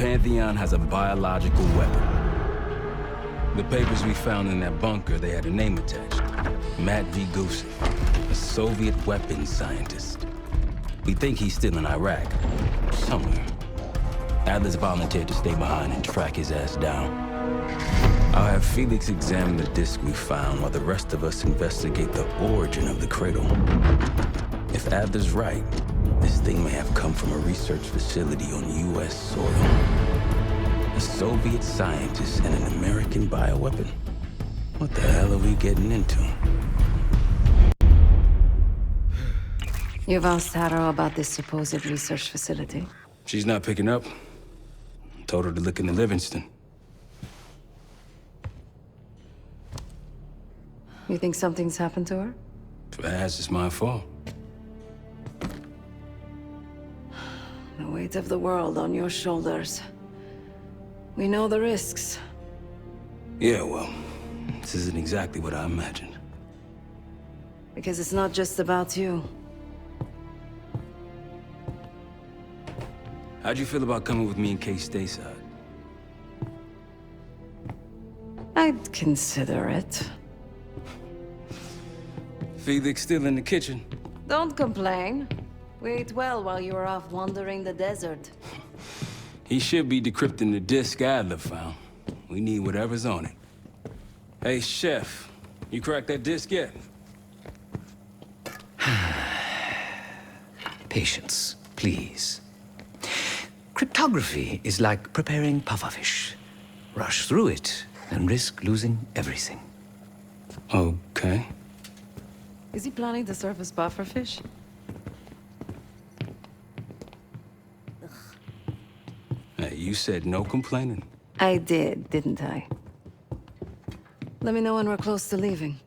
Pantheon has a biological weapon. The papers we found in that bunker, they had a name attached. Matt V. Gusev, a Soviet weapons scientist. We think he's still in Iraq, somewhere. Adler's volunteered to stay behind and track his ass down. I'll have Felix examine the disk we found while the rest of us investigate the origin of the cradle. If Adler's right, this thing may have come from a research facility on U.S. soil. A Soviet scientist and an American bioweapon. What the hell are we getting into? You've asked Harrow about this supposed research facility? She's not picking up. Told her to look into Livingston. You think something's happened to her? If it has, it's my fault. The weight of the world on your shoulders. We know the risks. Yeah, well, this isn't exactly what I imagined. Because it's not just about you. How'd you feel about coming with me in case stateside? I'd consider it. Felix still in the kitchen? Don't complain. We ate well while you were off wandering the desert. He should be decrypting the disk Adler found. We need whatever's on it. Hey, Chef, you cracked that disk yet? Patience, please. Cryptography is like preparing pufferfish. Rush through it and risk losing everything. Okay. Is he planning to serve us pufferfish? Hey, you said no complaining. I did, didn't I? Let me know when we're close to leaving.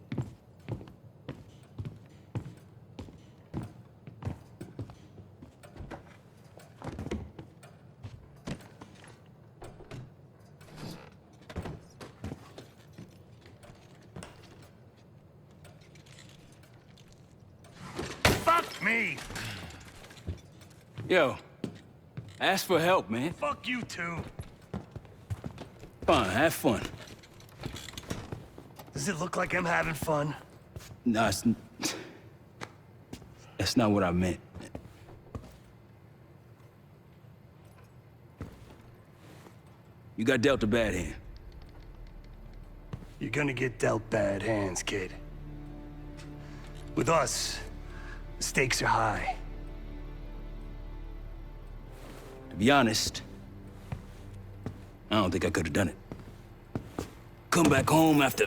Fuck me! Yo, ask for help, man. Fuck you too. Fine, have fun. Does it look like I'm having fun? No, that's not what I meant. You got dealt a bad hand. You're gonna get dealt bad hands, kid. With us, the stakes are high. To be honest, I don't think I could have done it. Come back home after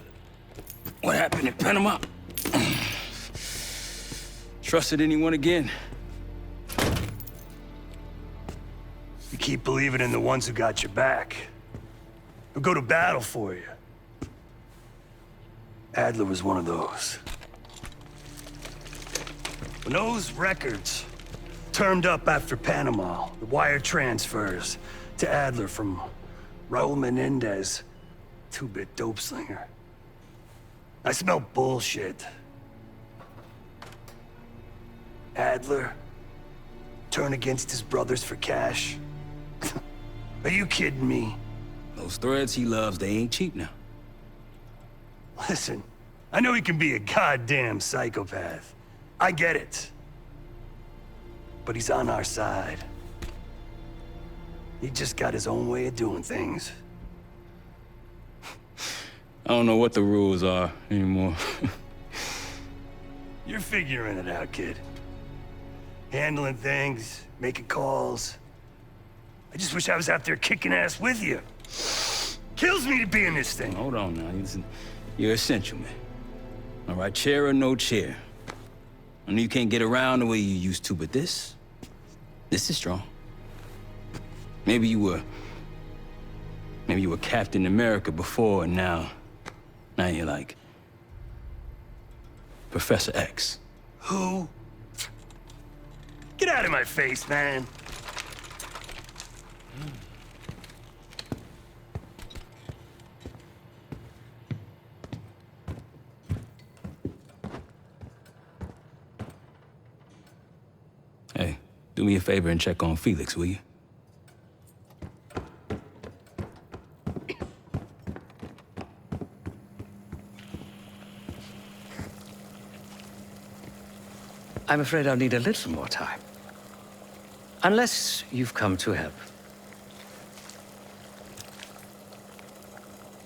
what happened in Panama. Trusted anyone again? You keep believing in the ones who got your back. Who go to battle for you. Adler was one of those. When those records turned up after Panama, the wire transfers to Adler from Raul Menendez, two-bit dope slinger. I smelled bullshit. Adler turn against his brothers for cash. Are you kidding me? Those threads he loves, they ain't cheap now. Listen, I know he can be a goddamn psychopath. I get it. But he's on our side. He just got his own way of doing things. I don't know what the rules are anymore. You're figuring it out, kid. Handling things, making calls. I just wish I was out there kicking ass with you. Kills me to be in this thing. Hold on now. You're essential, man. All right, chair or no chair. I know you can't get around the way you used to, but this is strong. Maybe you were Captain America before, and now you're like Professor X. Who? Get out of my face, man. Hey, do me a favor and check on Felix, will you? I'm afraid I'll need a little more time. Unless you've come to help.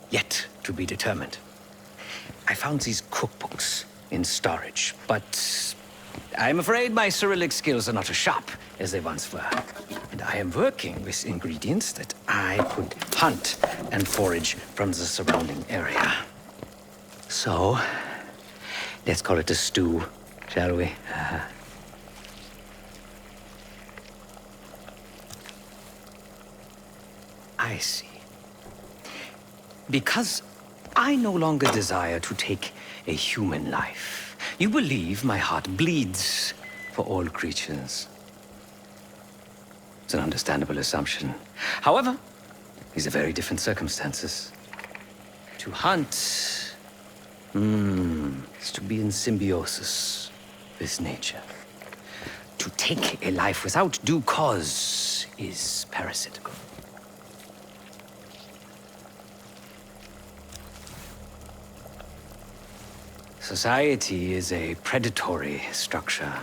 Yet to be determined. I found these cookbooks in storage, but I'm afraid my Cyrillic skills are not as sharp as they once were. And I am working with ingredients that I could hunt and forage from the surrounding area. So, let's call it a stew, shall we? I see. Because I no longer desire to take a human life, you believe my heart bleeds for all creatures. It's an understandable assumption. However, these are very different circumstances. To hunt, is to be in symbiosis with nature. To take a life without due cause is parasitical. Society is a predatory structure.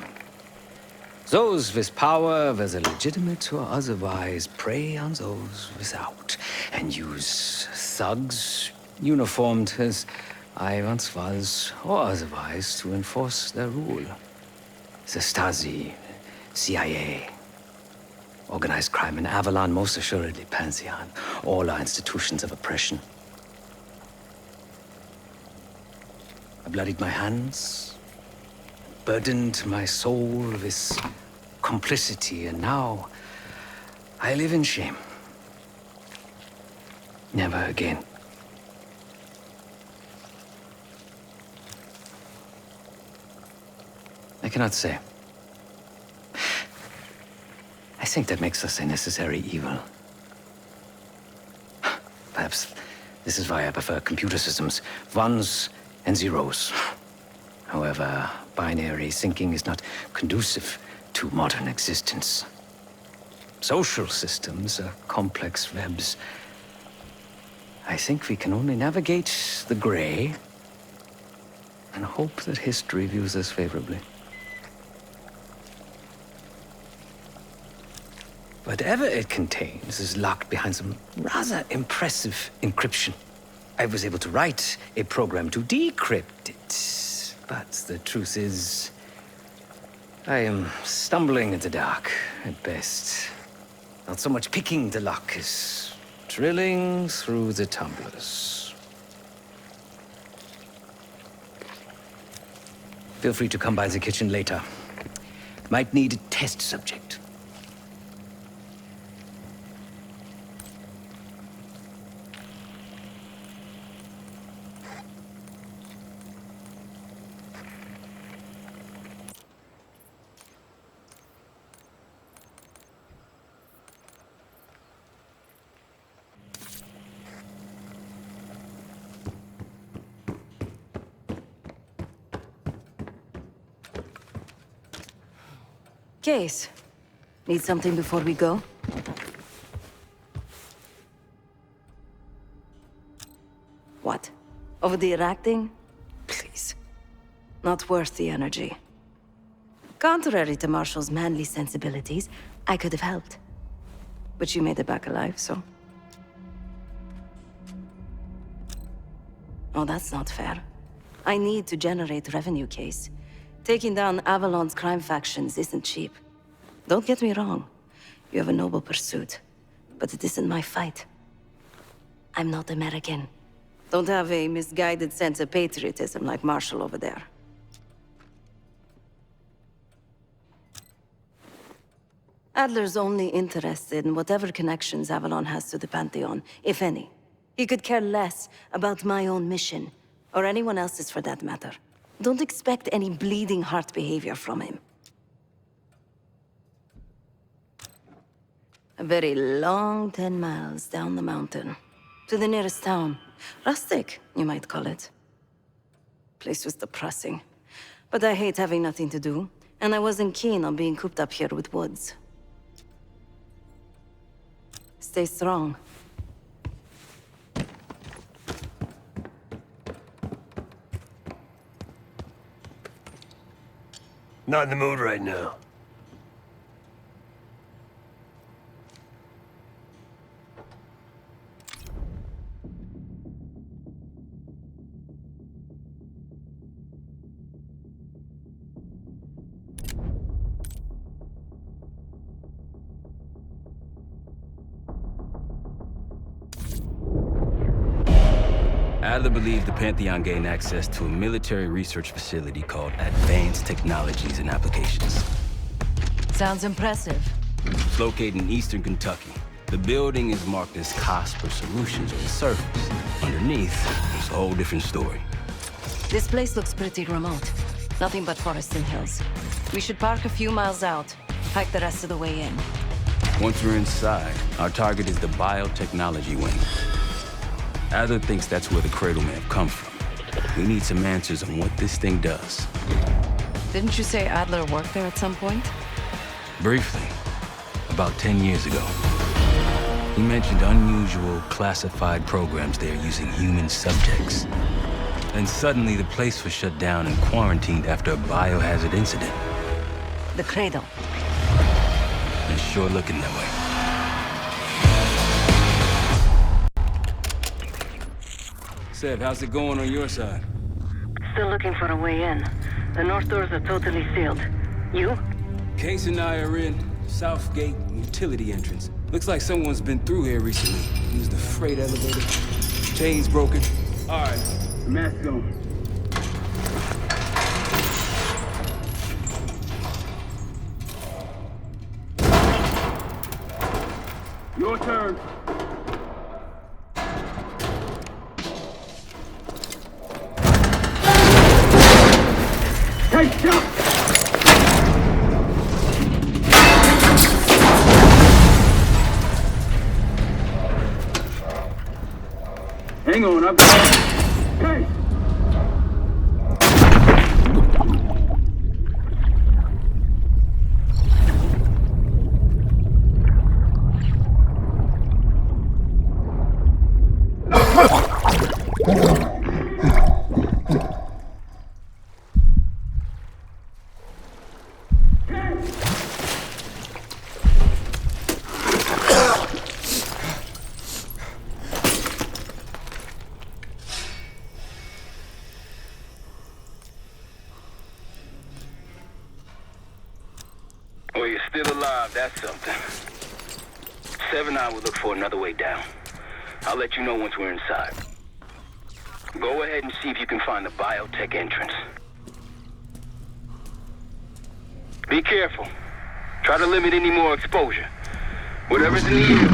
Those with power, whether legitimate or otherwise, prey on those without, and use thugs, uniformed as I once was, or otherwise, to enforce their rule. The Stasi, CIA, organized crime in Avalon, most assuredly Pantheon, all are institutions of oppression. I bloodied my hands, burdened my soul with complicity, and now I live in shame. Never again. I cannot say. I think that makes us a necessary evil. Perhaps this is why I prefer computer systems. Ones and zeros. However, binary thinking is not conducive to modern existence. Social systems are complex webs. I think we can only navigate the gray and hope that history views us favorably. Whatever it contains is locked behind some rather impressive encryption. I was able to write a program to decrypt it, but the truth is, I am stumbling in the dark at best. Not so much picking the lock as drilling through the tumblers. Feel free to come by the kitchen later. Might need a test subject. Case. Need something before we go? What? Over the Iraq thing? Please. Not worth the energy. Contrary to Marshall's manly sensibilities, I could have helped. But you made it back alive, so... Oh, that's not fair. I need to generate revenue, Case. Taking down Avalon's crime factions isn't cheap. Don't get me wrong. You have a noble pursuit. But it isn't my fight. I'm not American. Don't have a misguided sense of patriotism like Marshall over there. Adler's only interested in whatever connections Avalon has to the Pantheon, if any. He could care less about my own mission, or anyone else's for that matter. Don't expect any bleeding heart behavior from him. A very long 10 miles down the mountain. To the nearest town. Rustic, you might call it. Place was depressing. But I hate having nothing to do, and I wasn't keen on being cooped up here with Woods. Stay strong. Not in the mood right now. Adler believed the Pantheon gained access to a military research facility called Advanced Technologies and Applications. Sounds impressive. It's located in eastern Kentucky. The building is marked as Cosper Solutions on the surface. Underneath, it's a whole different story. This place looks pretty remote. Nothing but forests and hills. We should park a few miles out, hike the rest of the way in. Once we're inside, our target is the biotechnology wing. Adler thinks that's where the Cradle may have come from. We need some answers on what this thing does. Didn't you say Adler worked there at some point? Briefly, about 10 years ago. He mentioned unusual, classified programs there using human subjects. And suddenly the place was shut down and quarantined after a biohazard incident. The Cradle. It's sure looking that way. Seb, how's it going on your side? Still looking for a way in. The north doors are totally sealed. You? Case and I are in South Gate utility entrance. Looks like someone's been through here recently. Used the freight elevator. Chains broken. All right, mask on. Your turn. Hey, jump! Hang on, I've got it. Hey! Well, you're still alive, that's something. Sev and I will look for another way down. I'll let you know once we're inside. Go ahead and see if you can find the biotech entrance. Be careful. Try to limit any more exposure. Whatever's in the air.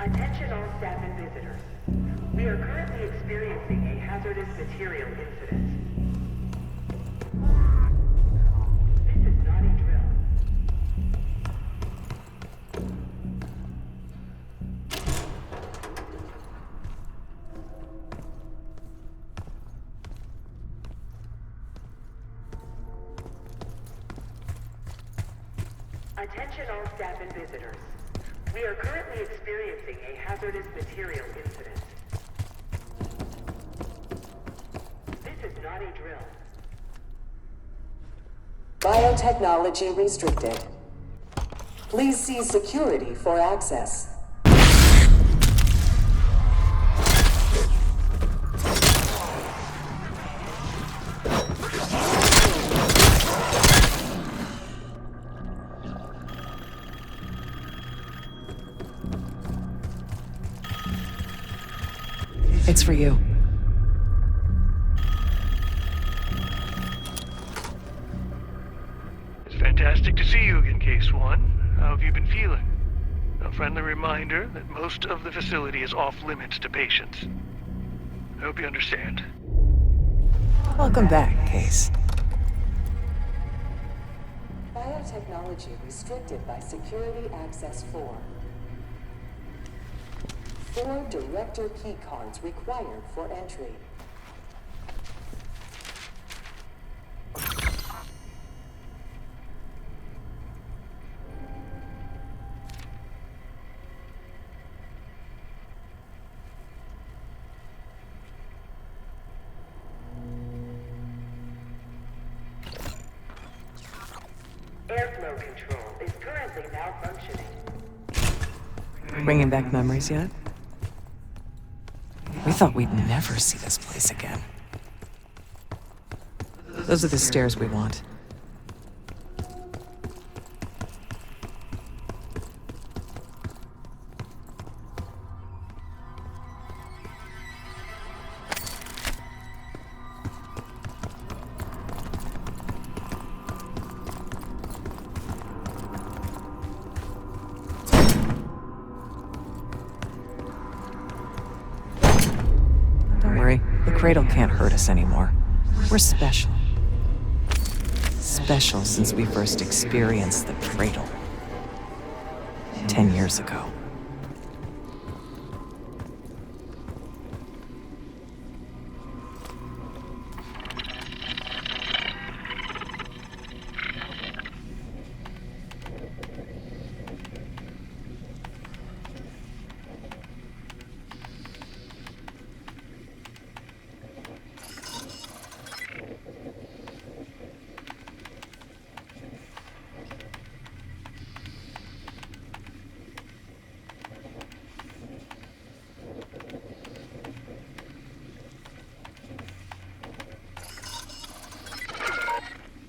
Attention all staff and visitors. We are currently experiencing a hazardous material incident. This is not a drill. Attention all staff and visitors. We are currently experiencing a hazardous material incident. This is not a drill. Biotechnology restricted. Please see security for access. It's for you. It's fantastic to see you again, Case One. How have you been feeling? A friendly reminder that most of the facility is off limits to patients. I hope you understand. Welcome back, Case. Biotechnology restricted by Security Access 4. 4 director keycards required for entry. Airflow control is currently malfunctioning. Bringing back memories yet? We thought we'd never see this place again. Those are the stairs we want. Don't worry, the cradle can't hurt us anymore. We're special. Special since we first experienced the cradle. 10 years ago.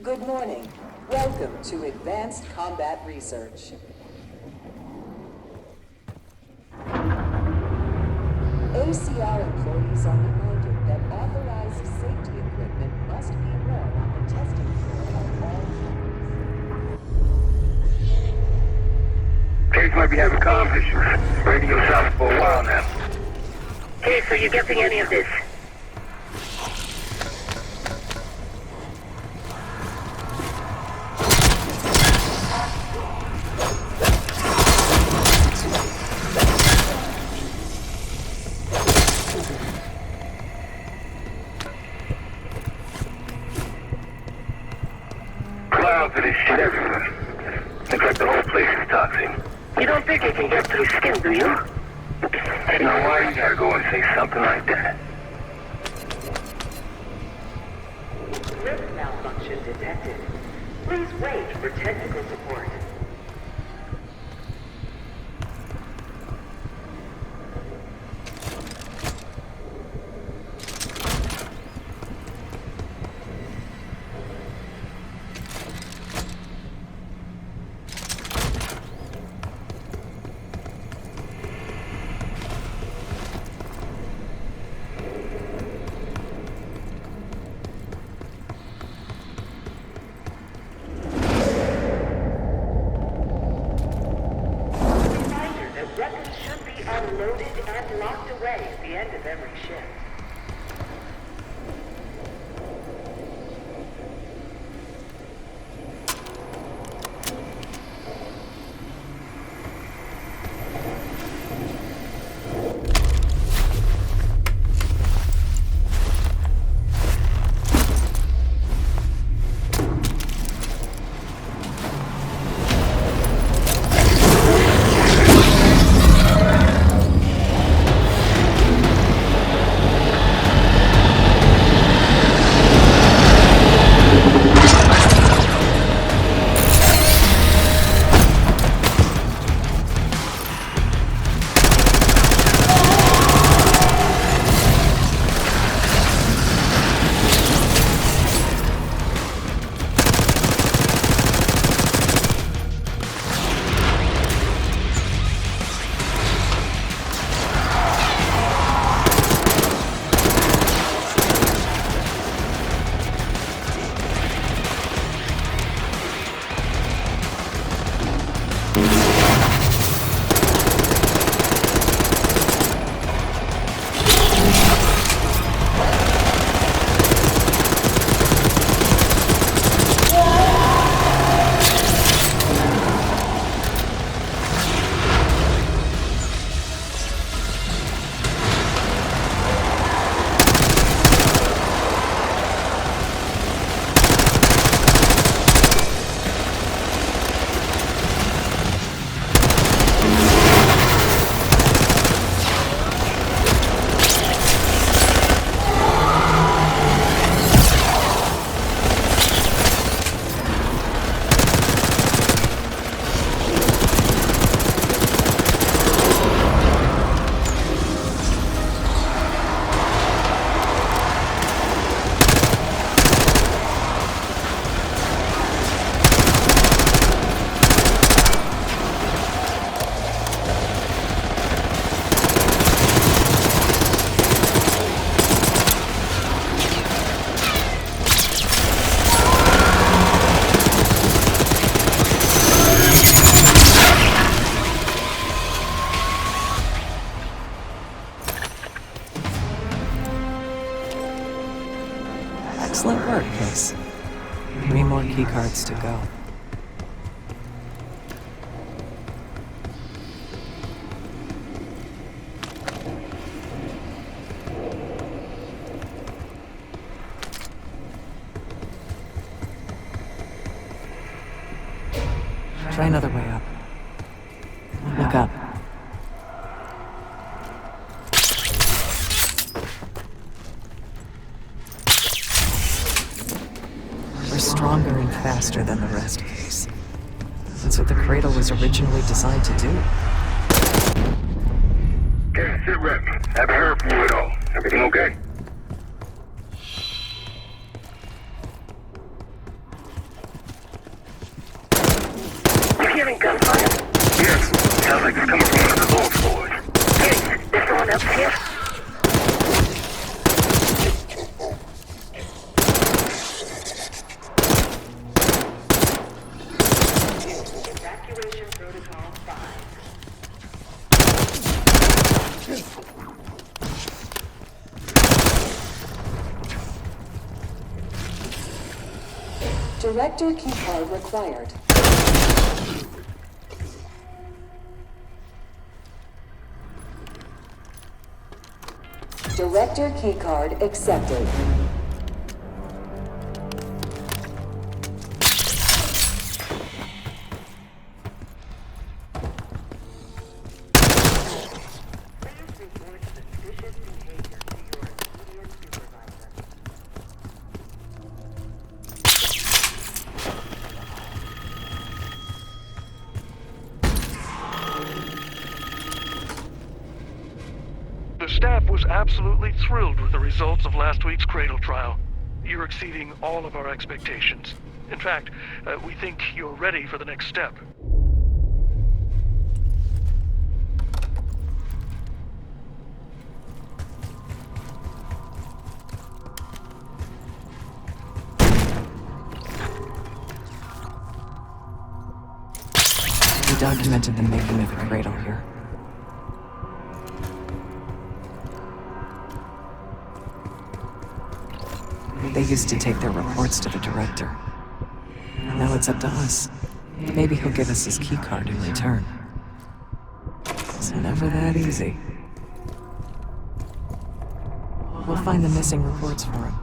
Good morning. Welcome to Advanced Combat Research. ACR employees are reminded that authorized safety equipment must be worn on the testing floor of all units. Case might be having comm issues. Radio south for a while now. Case, are you getting any of this? Clouds of this shit everywhere. Looks like the whole place is toxic. You don't think it can get through skin, do you? You know why you gotta go and say something like that? Lift malfunction detected. Please wait for technical support. Weapons should be unloaded and locked away at the end of every shift. keycards to go. Try another way up. Look up. We're stronger and faster than the rest, Case. That's what the Cradle was originally designed to do. Okay, sit rep. Haven't heard from you at all. Everything okay? You hearing gunfire? Yes. Sounds like it's coming from one of the lower floors. Hey, there's someone else here? Evacuation protocol 5. Director keycard required. Director keycard accepted. The staff was absolutely thrilled with the results of last week's Cradle trial. You're exceeding all of our expectations. In fact, we think you're ready for the next step. We documented the making of the Cradle here. They used to take their reports to the director. Now it's up to us. Maybe he'll give us his keycard in return. It's never that easy. We'll find the missing reports for him.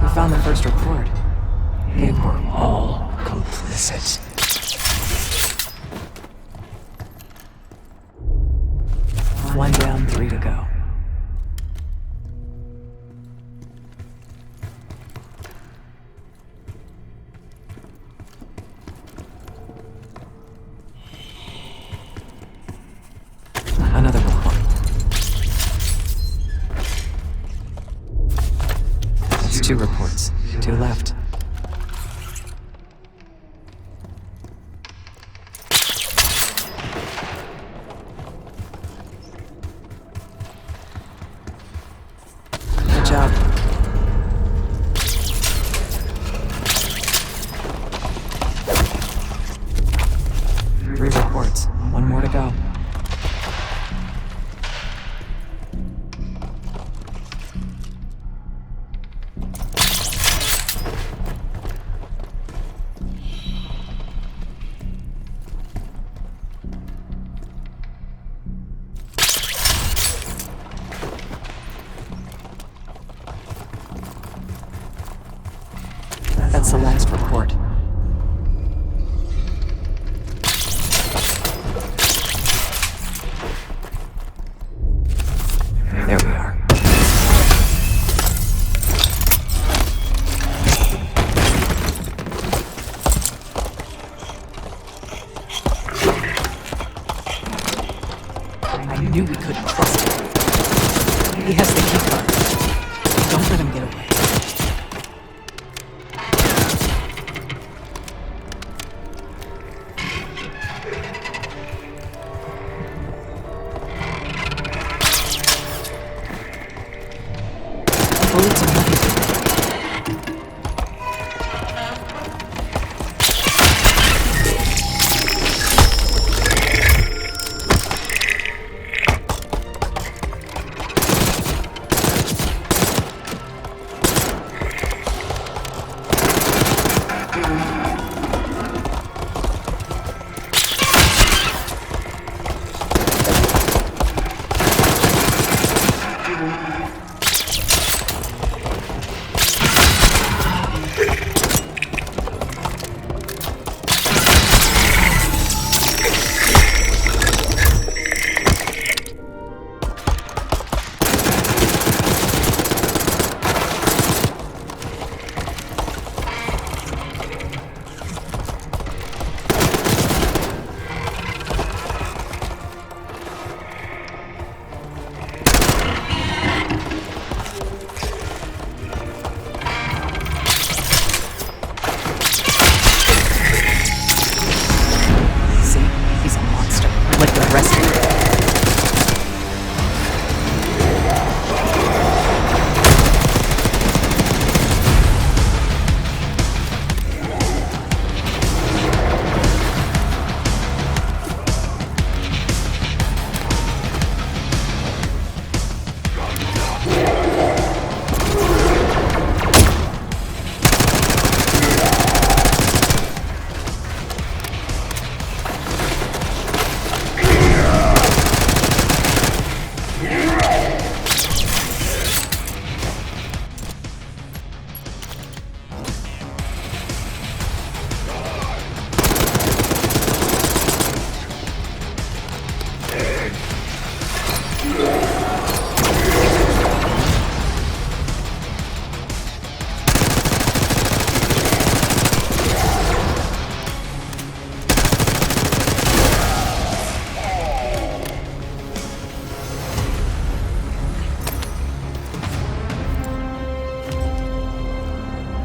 We found the first report. They were all complicit. One down, 3 to go. Another report. That's 2 reports. 2 left. Good job. 3 reports. 1 more to go. That's the last report. There we are. I knew we couldn't trust him. He has the keycard. Don't let him get away. Bullets are heavy duty.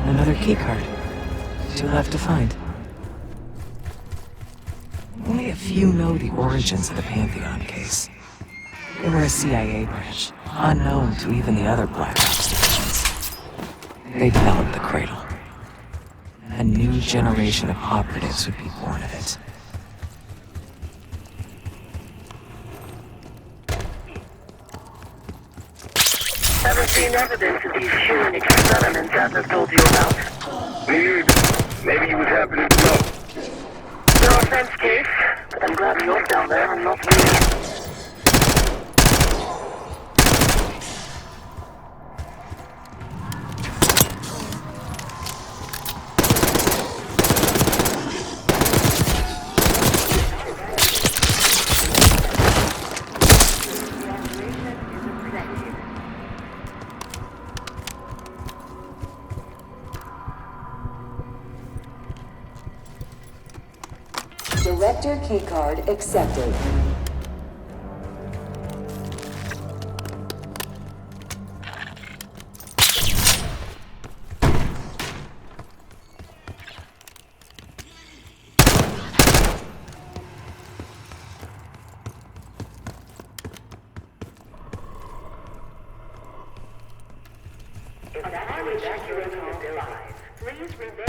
Another keycard. 2 left to find. Only a few know the origins of the Pantheon case. They were a CIA branch, unknown to even the other Black Ops divisions. They developed the Cradle. A new generation of operatives would be born of it. Ever seen evidence of these human experiments Adler told you about? Weird. Maybe he was happening to know. No offense, Case, but I'm glad you're down there and not me. Director keycard accepted. Please remain.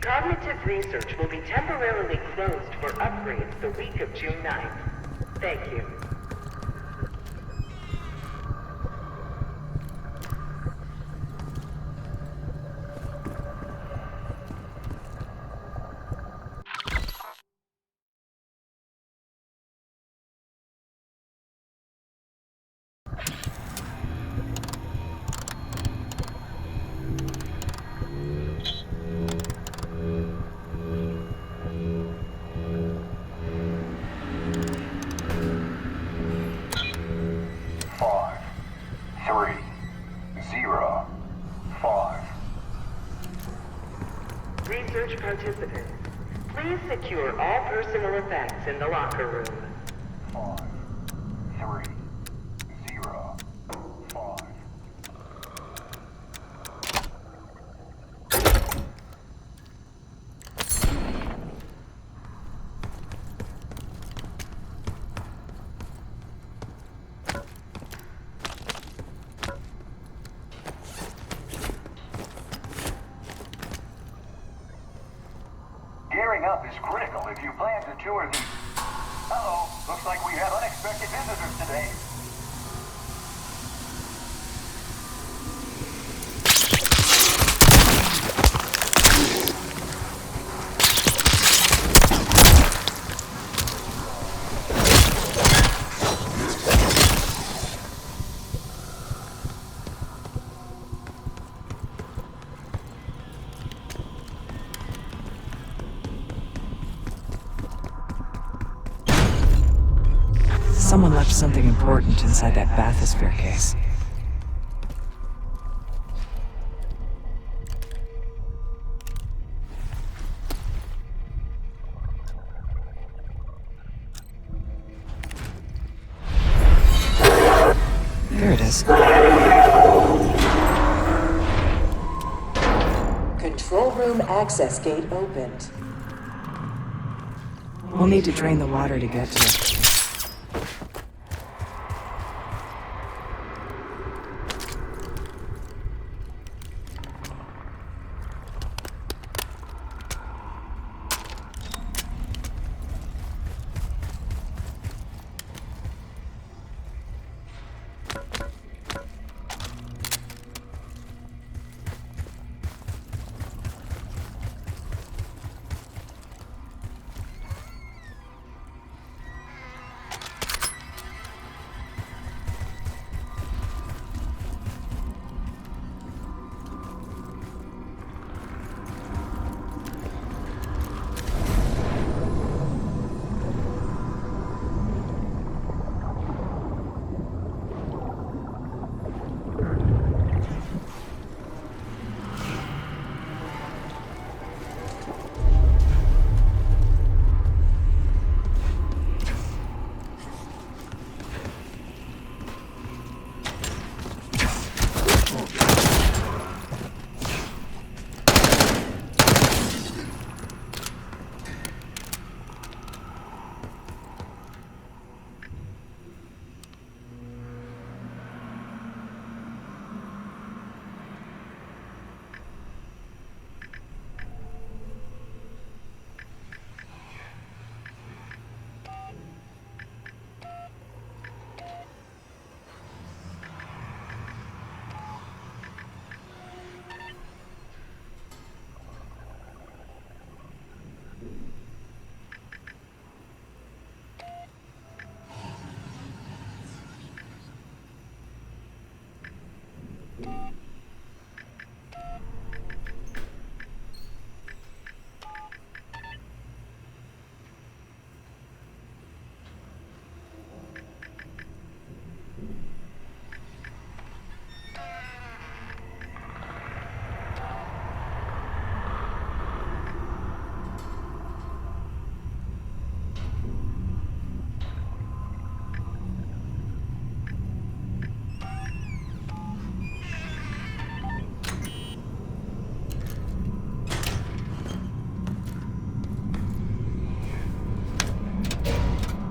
Cognitive research will be temporarily closed for upgrades the week of June 9th. Thank you. research participants. Please secure all personal effects in the locker room. 5, 3, 0, 5. Gearing up is critical if you plan to tour the... Uh-oh, looks like we have unexpected visitors today. Someone left something important inside that bathysphere case. There it is. Control room access gate opened. We'll need to drain the water to get to it.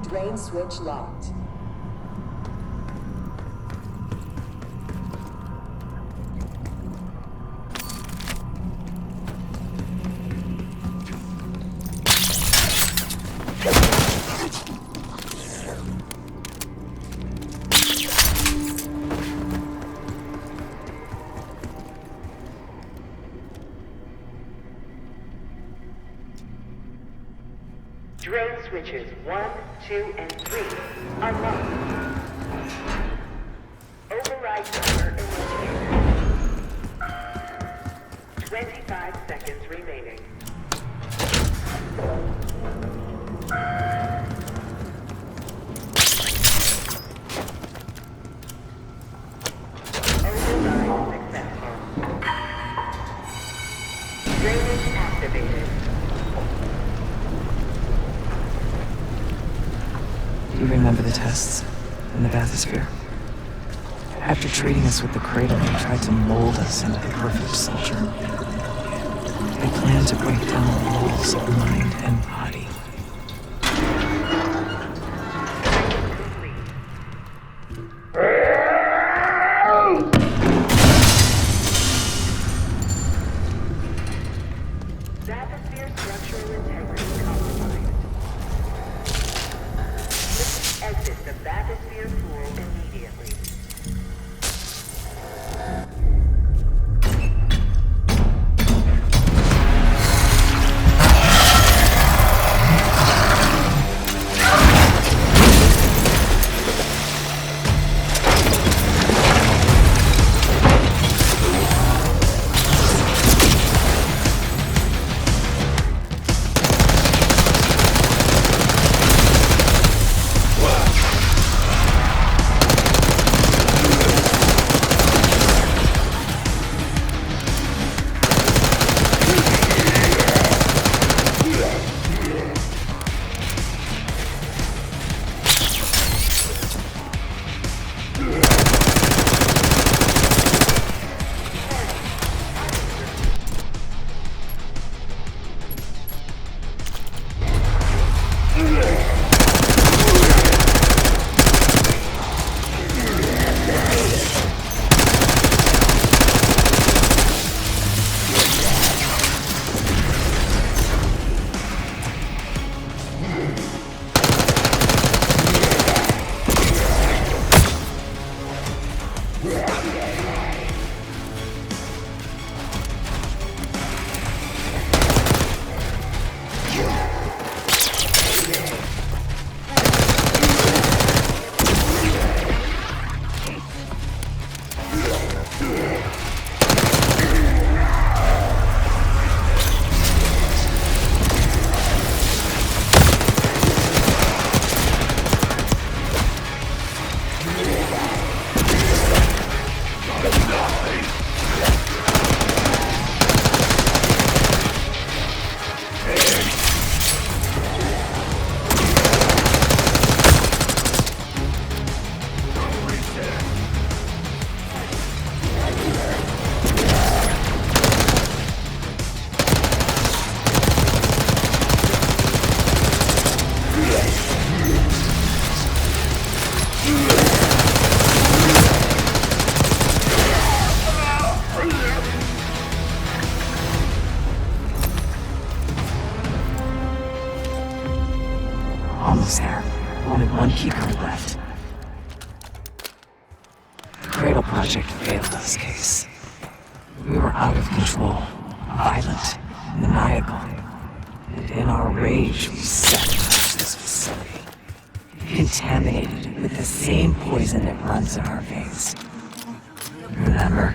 Drain switch locked. Drain switches 1, 2, and 3 are locked. Override timer initiated. 25 seconds remaining. Override successful. Drainage activated. Remember the tests in the bathysphere? After treating us with the cradle, they tried to mold us into the perfect soldier. They planned to break down the walls of mind and body. Bathysphere structural integrity compromised. Please exit the bathysphere pool immediately. Almost there. Only one keycard left. The Cradle Project failed us, Case. We were out of control, violent, maniacal. And in our rage, we sabotaged this facility. Contaminated it with the same poison that runs in our veins. Remember?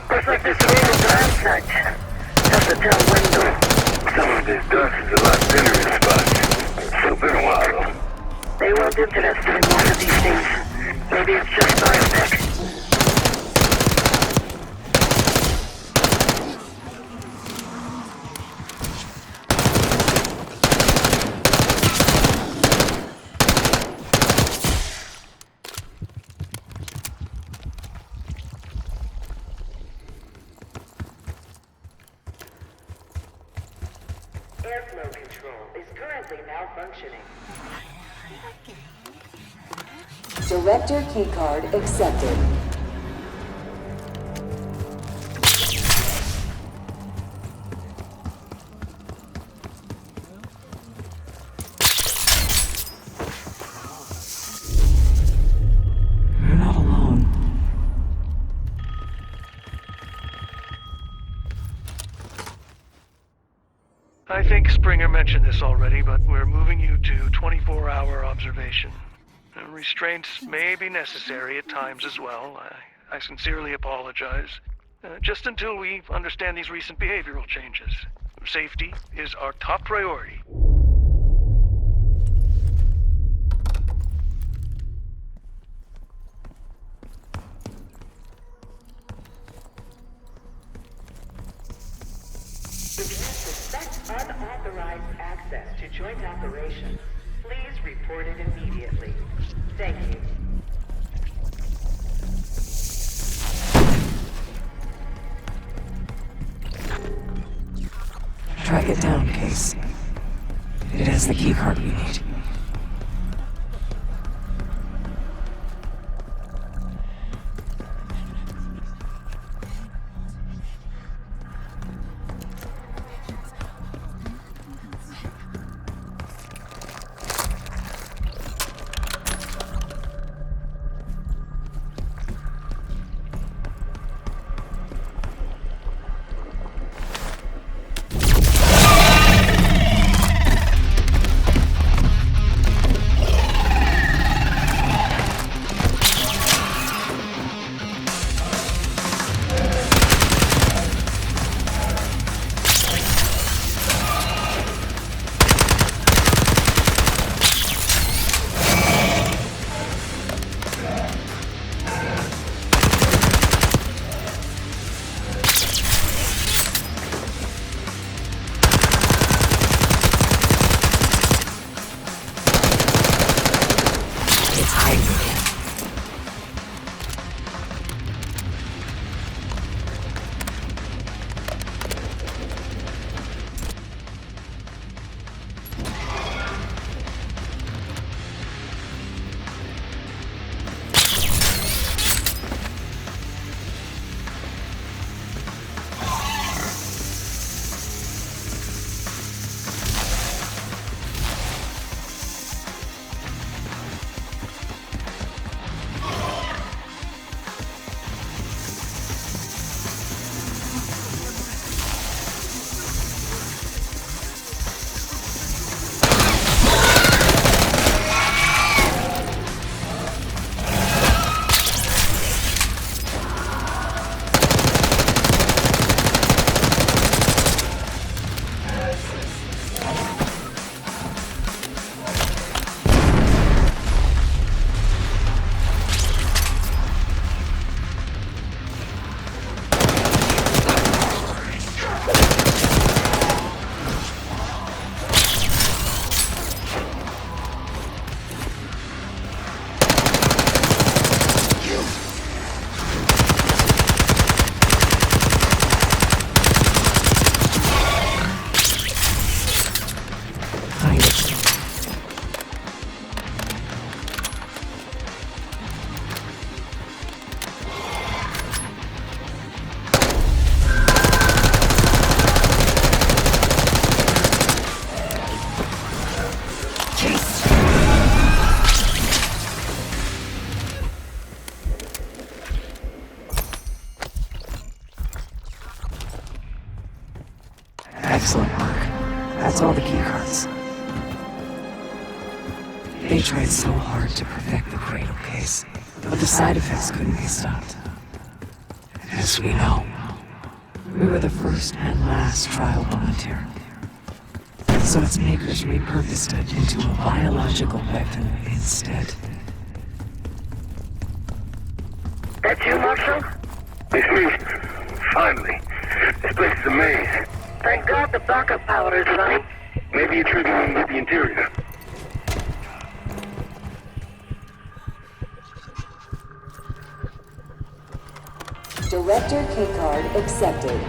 Looks like this room is a site. That's the town window. Some of this dust is a lot thinner in spots. Still been a while though. They weren't interested in one of these things. Maybe it's just biotech. Airflow control is currently malfunctioning. Director keycard accepted. think Springer mentioned this already, but we're moving you to 24-hour observation. Restraints may be necessary at times as well. I sincerely apologize. Just until we understand these recent behavioral changes. Safety is our top priority. If you suspect unauthorized access to joint operations, please report it immediately. Thank you. Track it down, Case. It has the keycard we need. Excellent work. That's all the keycards. They tried so hard to perfect the Cradle case, but the side effects couldn't be stopped. As we know, we were the first and last trial volunteer. So its makers repurposed it into a biological weapon instead. That you, Marshal? It's me. Finally. This place is a maze. Thank God the backup power is running. Maybe you're triggering with the interior. Director keycard accepted.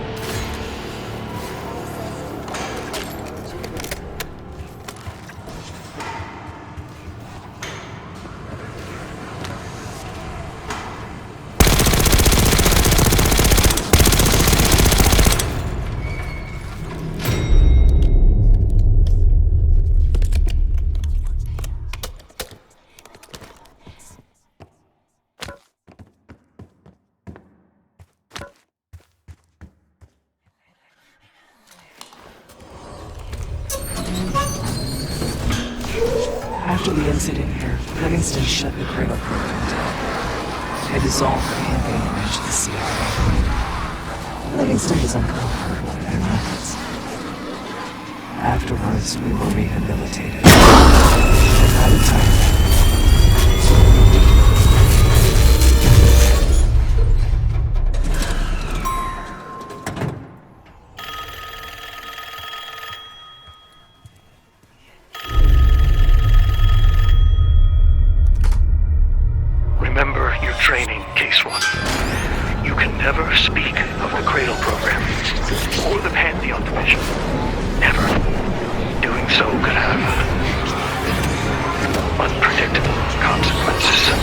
Exiting here, Livingston shut the Cradle program down. They dissolved the Pantheon into the CIA. Livingston was uncomfortable with their methods. Afterwards, we were rehabilitated. I retired. Remember your training, Case One. You can never speak of the Cradle program or the Pantheon division. Never. Doing so could have unpredictable consequences.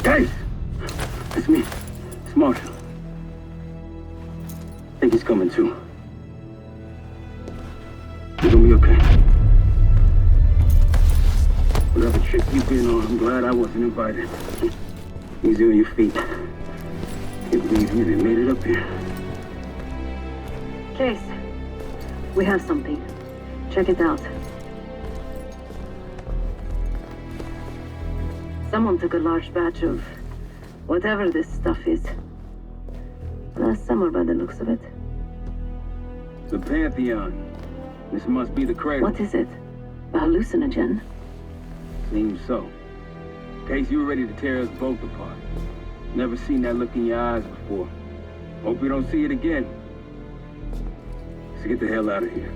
Case! It's me. It's Marshall. I think he's coming too. You're gonna be okay. Whatever trip you've been on, I'm glad I wasn't invited. Easy on your feet. Can't believe you even made it up here. Case, we have something. Check it out. Someone took a large batch of whatever this stuff is. Last summer, by the looks of it. The Pantheon. This must be the Cradle. What is it? A hallucinogen? Seems so. Case, you were ready to tear us both apart. Never seen that look in your eyes before. Hope we don't see it again. Let's get the hell out of here.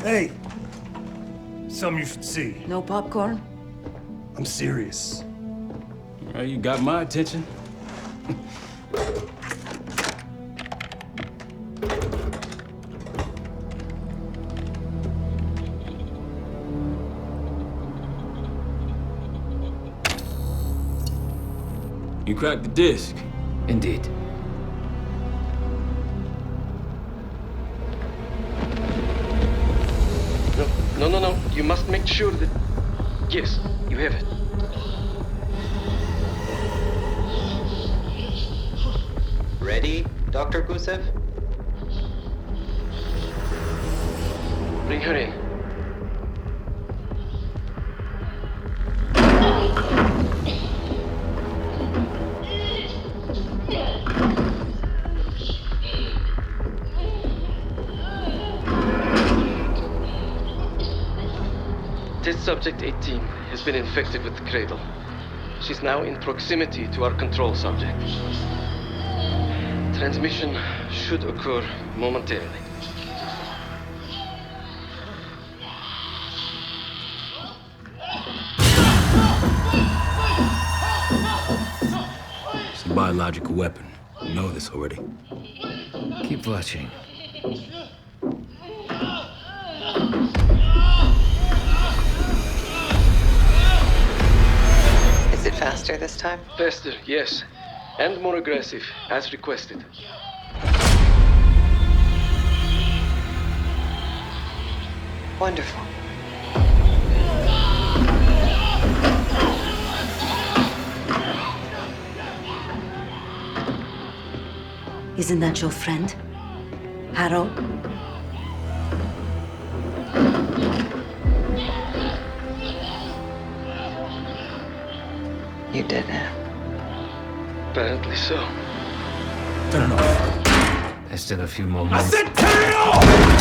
Hey! Something you should see. No popcorn? I'm serious. Well, you got my attention. You cracked the disc. Indeed. No. You must make sure that... Yes, you have it. Ready, Dr. Gusev? Bring her in. Test subject 18 has been infected with the cradle. She's now in proximity to our control subject. Transmission should occur momentarily. It's a biological weapon. You know this already. Keep watching. Is it faster this time? Faster, yes. And more aggressive, as requested. Wonderful. Isn't that your friend? Harrow? You did it. Apparently so. Turn it off. There's still a few more moments. Turn it off!